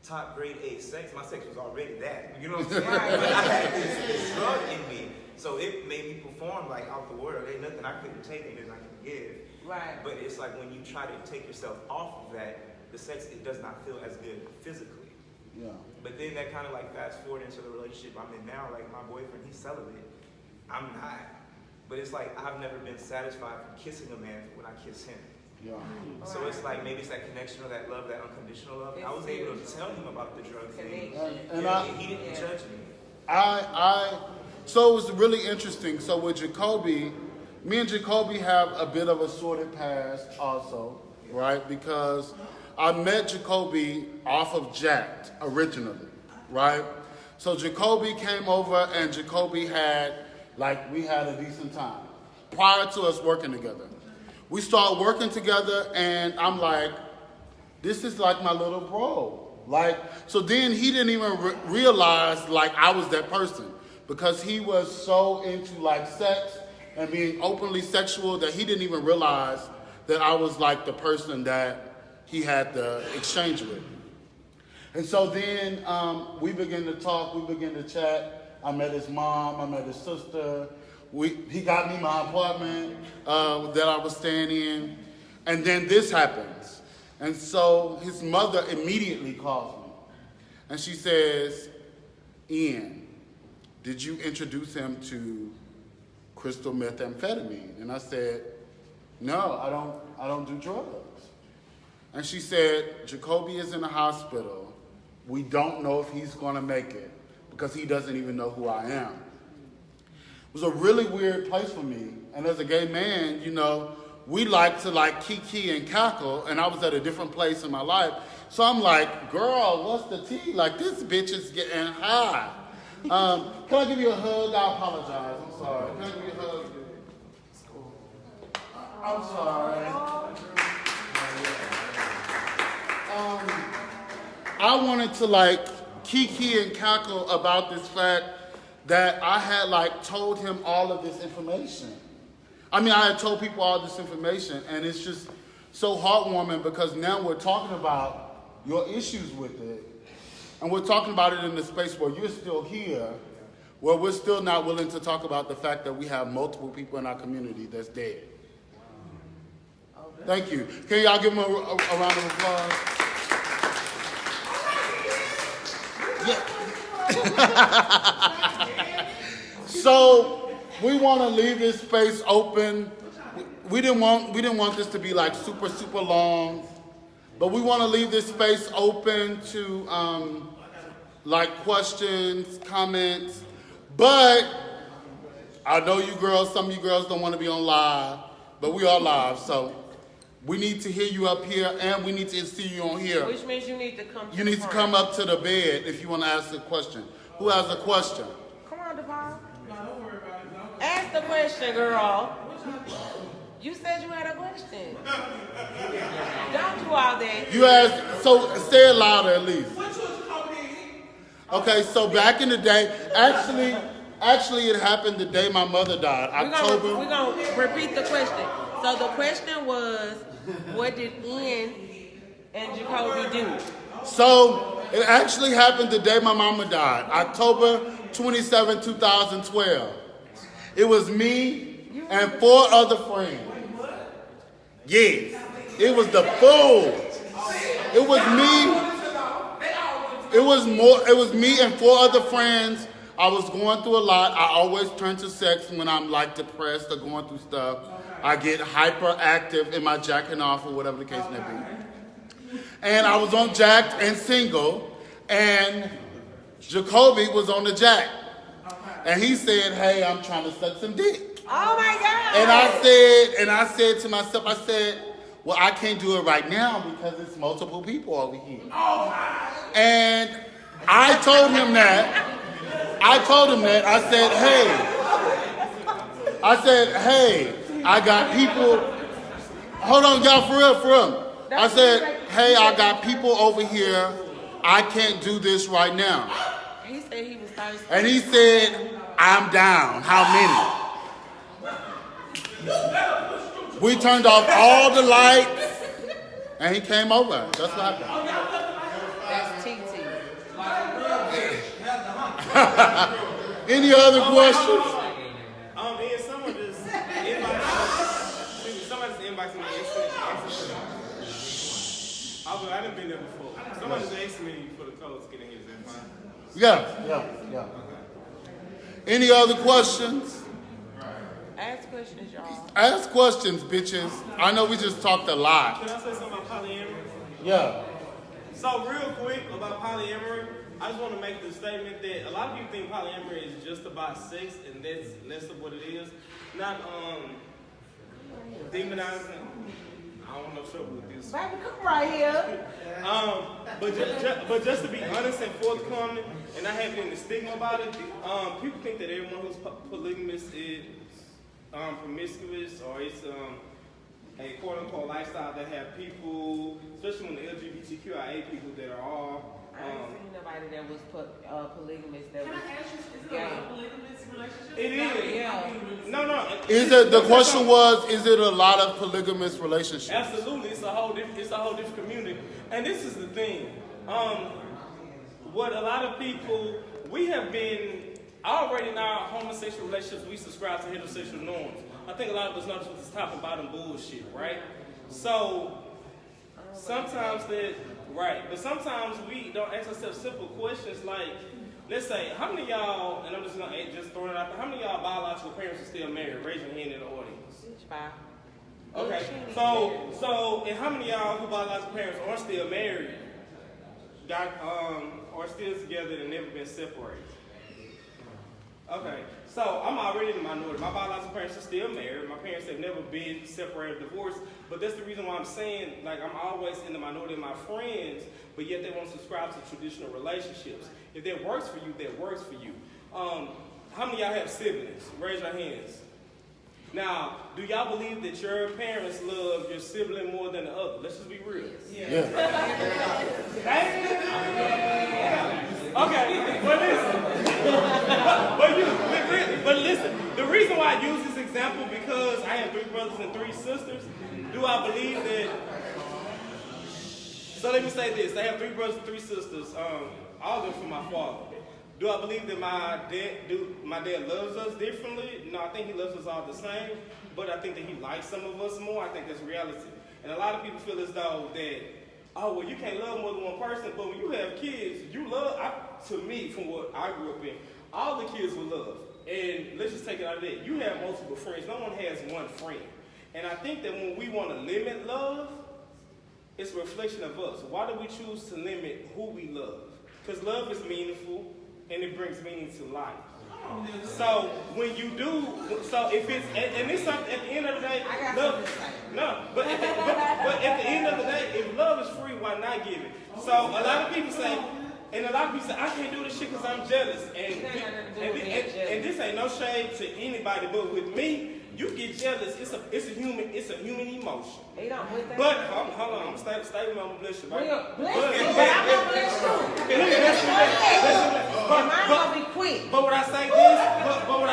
top grade A sex, my sex was already that. You know what I'm saying? Right. But I had this drug in me, so it made me perform like out the world. Ain't nothing I couldn't take, ain't nothing I could give. Right. But it's like when you try to take yourself off of that, the sex, it does not feel as good physically. Yeah. But then that kind of like fast forward into the relationship I'm in now. Like my boyfriend, he's celibate. I'm not. But it's like I've never been satisfied from kissing a man when I kiss him. Yeah. So it's like maybe it's that connection or that love, that unconditional love. I was able to tell him about the drug thing. And he didn't judge me. So it was really interesting. So with Jacoby, me and Jacoby have a bit of a sordid past also, right? Because I met Jacoby off of Jacked originally, right? So Jacoby came over and Jacoby we had a decent time prior to us working together. We started working together and I'm like, this is like my little bro. So then he didn't even realize I was that person because he was so into sex and being openly sexual that he didn't even realize that I was the person that he had the exchange with. And so then we began to talk, we began to chat. I met his mom, I met his sister. He got me my apartment that I was staying in. And then this happens. And so his mother immediately calls me. And she says, Ian, did you introduce him to crystal methamphetamine? And I said, no, I don't do drugs. And she said, Jacoby is in the hospital. We don't know if he's gonna make it because he doesn't even know who I am. It was a really weird place for me. And as a gay man, we like to kiki and cackle, and I was at a different place in my life. So I'm like, girl, what's the tea? This bitch is getting high. Can I give you a hug? I apologize. I'm sorry. Can I give you a hug? I'm sorry. I wanted to kiki and cackle about this fact that I had told him all of this information. I had told people all this information, and it's just so heartwarming because now we're talking about your issues with it, and we're talking about it in the space where you're still here, where we're still not willing to talk about the fact that we have multiple people in our community that's dead. Thank you. Can y'all give them a round of applause? Yeah. So we want to leave this space open. We didn't want this to be super, super long, but we want to leave this space open to questions, comments. But I know you girls, some of you girls don't want to be on live, but we are live, so we need to hear you up here, and we need to see you on here. Which means you need to come to You need to come up to the bed if you want to ask a question. Who has a question? Come on, DePaul. Ask the question, girl. You said you had a question. Don't do all that. You asked, so say it louder at least. Okay, so back in the day, actually it happened the day my mother died, October. We're going to repeat the question. So the question was, what did Ian and Jacoby do? So it actually happened the day my mama died, October 27, 2012. It was me and 4 other friends. Yes, it was the fool. It was me. It was me and 4 other friends. I was going through a lot. I always turn to sex when I'm depressed or going through stuff. I get hyperactive in my jacking off or whatever the case may be. And I was on Jacked and Single, and Jacoby was on the Jack. And he said, hey, I'm trying to suck some dick. Oh my God. And I said to myself, well, I can't do it right now because it's multiple people over here. And I told him that. I said, hey, I got people. Hold on, y'all, for real. I said, hey, I got people over here. I can't do this right now. He said he was thirsty. And he said, I'm down. How many? We turned off all the lights, and he came over. That's what happened. That's TT. Any other questions? And someone just inboxed me. I done been there before. Someone just asked me for the code to get in here. Is that fine? Yeah. Any other questions? Ask questions, y'all. Ask questions, bitches. I know we just talked a lot. Can I say something about polyamory? Yeah. So real quick about polyamory, I just want to make the statement that a lot of people think polyamory is just about sex, and that's less of what it is. Not demonizing. I don't want no trouble with this. Baby, come right here. But just to be honest and forthcoming, and not having any stigma about it, people think that everyone who's polygamous is promiscuous, or it's a quote-unquote lifestyle that have people, especially when the LGBTQIA people that are all. I ain't seen nobody that was polygamous that Can was I ask you, is it gay. a polygamous relationship? It is. Yeah. No. Is it, the question was, is it a lot of polygamous relationships? Absolutely, it's a whole different community, and this is the thing. What a lot of people, we have been already in our homosexual relationships, we subscribe to heterosexual norms. I think a lot of us notice with this top and bottom bullshit, right? So sometimes but sometimes we don't ask ourselves simple questions like, let's say, how many of y'all, and I'm just gonna throw it out there, how many of y'all biological parents are still married? Raise your hand in the audience. Okay, so and how many of y'all who biological parents are still married, are still together and never been separated? Okay, so I'm already in the minority. My biological parents are still married. My parents have never been separated, divorced. But that's the reason why I'm saying, like, I'm always in the minority of my friends, but yet they won't subscribe to traditional relationships. If that works for you, that works for you. How many of y'all have siblings? Raise your hands. Now, do y'all believe that your parents love your sibling more than the other? Let's just be real. Yeah. Okay, but listen. The reason why I use this example because I have 3 brothers and 3 sisters. Do I believe that? So let me say this: I have 3 brothers and 3 sisters. All of them from my father. Do I believe that my dad loves us differently? No, I think he loves us all the same. But I think that he likes some of us more. I think that's reality. And a lot of people feel as though that, oh, well, you can't love more than one person. But when you have kids, you love, to me, from what I grew up in, all the kids will love. And let's just take it out of that. You have multiple friends. No one has one friend. And I think that when we want to limit love, it's a reflection of us. Why do we choose to limit who we love? Because love is meaningful, and it brings meaning to life. So when you do, so if it's, and it's something, at the end of the day, but at the end of the day, if love is free, why not give it? So a lot of people say, I can't do this shit because I'm jealous. And this ain't no shade to anybody, but with me, you get jealous. It's a human emotion. But hold on, I'm stay with me. I'm gonna bless you, right? But I'm gonna bless you. But mine gonna be quick. But when I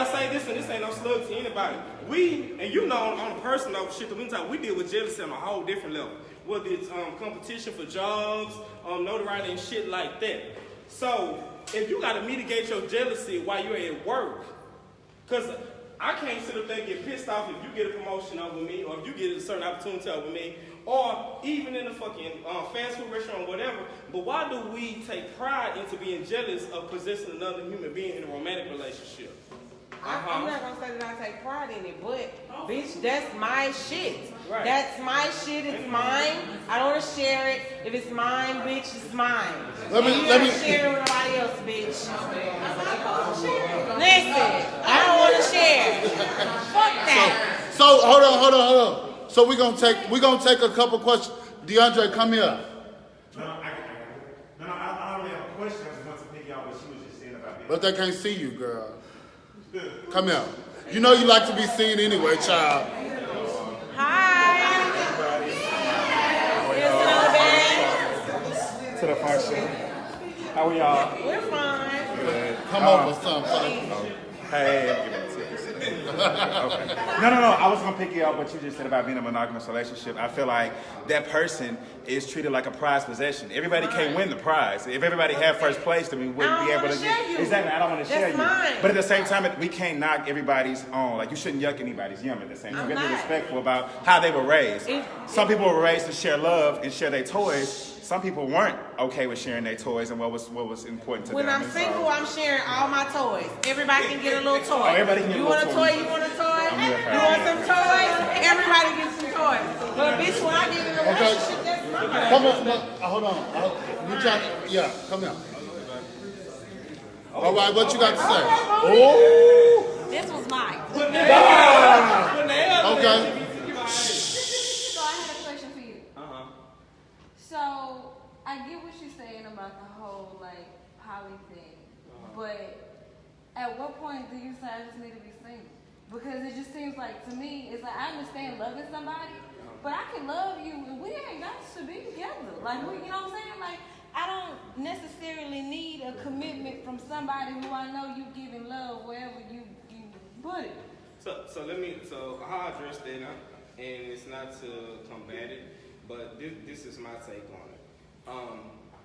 say this, and this ain't no slug to anybody. We, and you know, on a personal shit that we talk, we deal with jealousy on a whole different level. Whether it's competition for jobs, notoriety and shit like that. So if you gotta mitigate your jealousy while you're at work, because I can't sit up there and get pissed off if you get a promotion over me, or if you get a certain opportunity over me, or even in a fucking fast food restaurant or whatever. But why do we take pride into being jealous of possessing another human being in a romantic relationship? I'm not gonna say that I take pride in it, but bitch, that's my shit. Right. That's my shit. It's mine. I don't wanna share it. If it's mine, bitch, it's mine. Let me share it with nobody else, bitch. Listen, I don't wanna share. Fuck that. So hold on. So we're gonna take a couple questions. DeAndre, come here. No, I don't really have a question. I just want to pick out what she was just saying about being. But they can't see you, girl. Come here. You know you like to be seen anyway, child. Hi. Here's another bag. To the function. How are y'all? We're fine. Good. Come over, son. Hey. Okay. No. I was gonna pick you up what you just said about being in a monogamous relationship. I feel like that person is treated like a prized possession. Everybody can't win the prize. If everybody had first place, then we wouldn't be able to get. Exactly. I don't want to share you. Mine. But at the same time, we can't knock everybody's own. Like you shouldn't yuck anybody's yum at the same time. You have to be respectful about how they were raised. Some people were raised to share love and share their toys. Some people weren't okay with sharing their toys and what was important to when them. When I'm single, I'm sharing all my toys. Everybody can get a little toy. Everybody can get a little toy. You want a toy? You want some toys? Everybody gets some toys. But bitch, when I get in a relationship, that's mine. Come on. Hold on. Come here. All right, what you got to say? Oh. This was mine. Okay. So I had a question understand about the whole like poly thing, but at what point do you say I just need to be single? Because it just seems like to me, it's like I understand loving somebody, but I can love you and we ain't got to be together. Like we, you know what I'm saying? Like I don't necessarily need a commitment from somebody who I know you giving love wherever you put it. So how I address that, and it's not to combat it, but this is my take on it.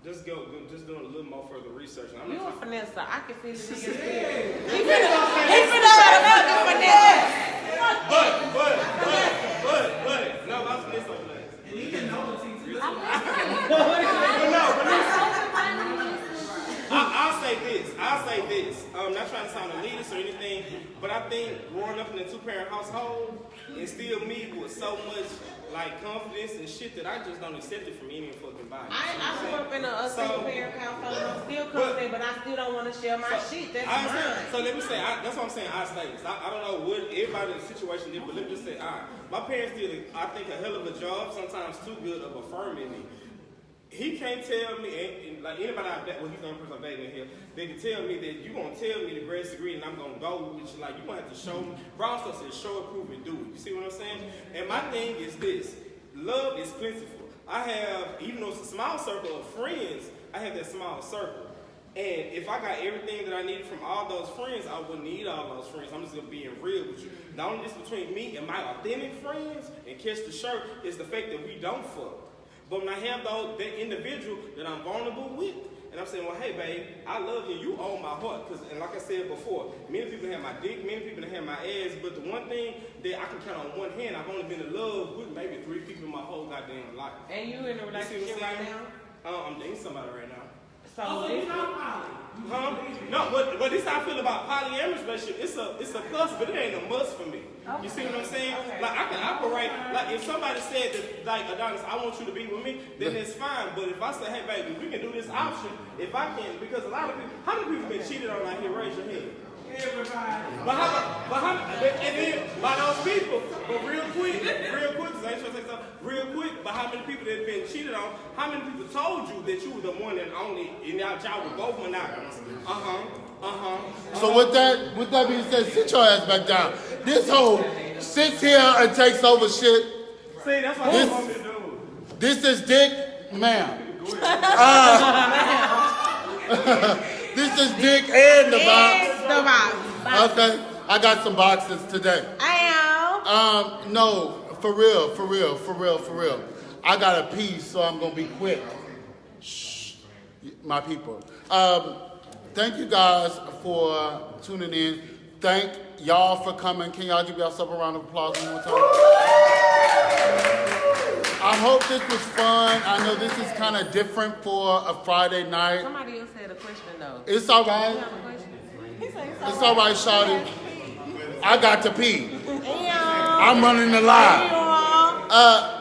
Just doing a little more further research. I'm You a not finesse, I can feel it in your spirit. He finna about the finesse. But no, I'm finesse over that. And you can know the teacher. I'll say this. I'm not trying to sound elitist or anything, but I think growing up in a 2-parent household instilled me with so much like confidence and shit that I just don't accept it from any fucking body. I grew up in a single-parent household, and I'm still confident, but I still don't want to share my shit. That's mine. So let me say, that's what I'm saying. I say this. I don't know what everybody's situation is, but let me just say, my parents did, I think, a hell of a job, sometimes too good, of affirming me. He can't tell me, and like anybody I've dated, well, he's the only person I've dated in here, they can tell me that you gonna tell me the grass degree and I'm gonna go with you. Like, you gonna have to show me. Brown stuff says show it, prove it, do it. You see what I'm saying? And my thing is this: love is plentiful. I have, even though it's a small circle of friends, I have that small circle. And if I got everything that I needed from all those friends, I wouldn't need all those friends. I'm just gonna be real with you. The only difference between me and my authentic friends and Catch the Shirt is the fact that we don't fuck. But when I have that individual that I'm vulnerable with, and I'm saying, well, hey, babe, I love you. You own my heart. And like I said before, many people have my dick, many people have my ass. But the one thing that I can count on one hand, I've only been in love with maybe 3 people in my whole goddamn life. And you in a relationship right now? I'm dating somebody right now. So you're not poly. Huh? No, but this is how I feel about polyamorous relationship. It's a plus, but it ain't a must for me. Okay. You see what I'm saying? Okay. Like I can operate. Like if somebody said that, like Adonis, I want you to be with me, then it's fine. But if I say, hey baby, we can do this option, if I can, because a lot of people, how many people been cheated on out here? Raise your hand. Everybody. And then by those people, but real quick, because I ain't trying to say something, real quick, but how many people that have been cheated on, how many people told you that you were the one and only, and y'all were both monogamous? So with that being said, sit your ass back down. This hoe sits here and takes over shit. See, that's what I want me to do. This is Dick, ma'am. This is Dick and the box. Okay, I got some boxes today. No, for real. I got a piece, so I'm gonna be quick. Shh, my people. Thank you guys for tuning in. Thank y'all for coming. Can y'all give yourself a round of applause one more time? I hope this was fun. I know this is kind of different for a Friday night. Somebody else had a question though. It's all right. You have a question? It's all right, shawty. I got to pee. I'm running the live.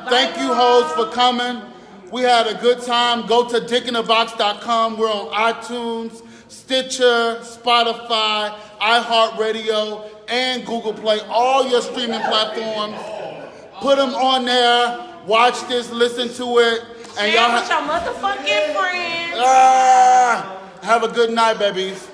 Thank you, hoes, for coming. We had a good time. Go to dickinabox.com. We're on iTunes, Stitcher, Spotify, iHeartRadio, and Google Play. All your streaming platforms. Put them on there. Watch this. Listen to it. And share with your motherfucking friends. Have a good night, babies.